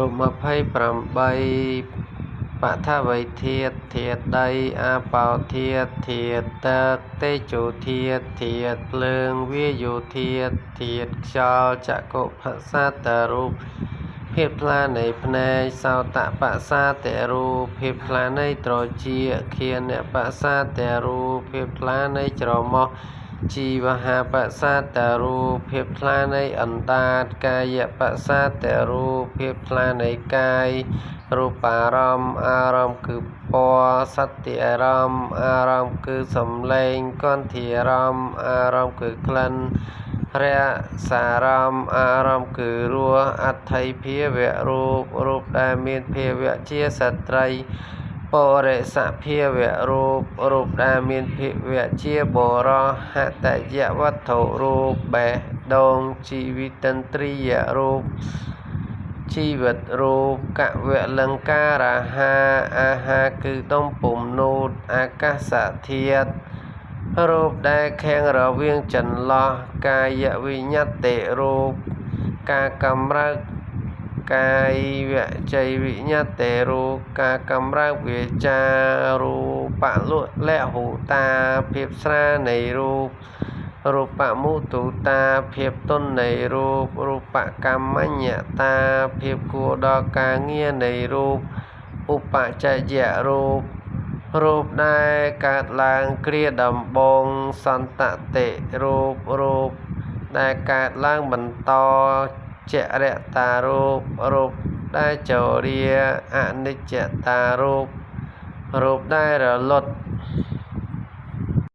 រូប28បឋវីធាតុ ធាតុដី អាបោធាតុ ធាតុទឹក តេជោធាតុ ធាតុភ្លើង វាយោធាតុ ធាតុខ្យល់ ចក្ខុបសាទរូប ភាពថ្លានៃភ្នែក សោតបសាទរូប ភាពថ្លានៃត្រចៀក ឃានបសាទរូប ភាពថ្លានៃច្រមុះ ជីវហាបសាទរូប ភាពថ្លានៃអណ្ដាត កាយបសាទរូប ភាពថ្លានៃកាយ រូបារម្មណ៍ អារម្មណ៍គឺពណ៌ សត្តិអារម្មណ៍ អារម្មណ៍គឺសំឡេង គន្ធារម្មណ៍ អារម្មណ៍គឺក្លិន រសារម្មណ៍ អារម្មណ៍គឺរស អត្ថិភាវៈរូប រូបដែលមានភាវៈជាស្ត្រី បរិសភាវៈរូប រូបដែលមានភាវៈជាបុរស ហតយវត្ថុរូប បេះដូង ជីវិតិន្ទ្រីយរូប ជីវិតរូប កវលង្ការហារ អាហារគឺដុំពុម្ពនូត អាកាសធាតុ រូបដែលខាំងរវាងចន្លោះ កាយវិញ្ញត្តិរូប ការកម្រើកកាយ វចីវិញ្ញត្តិរូប ការកម្រើកវាចារូបលហុតា ភាពស្រាលនៃរូប រូបមុទុតា ភាពទន់នៃរូប រូបកម្មញ្ញតា ភាពគួរដល់ការងារនៃរូប ឧបចយរូប រូបដែលកើតឡើងគ្រាដំបូង សន្តតិរូប រូបដែលកើតឡើងបន្ត ចរតារូប រូបដែលជរា អនិច្ចតារូប រូបដែលរលត់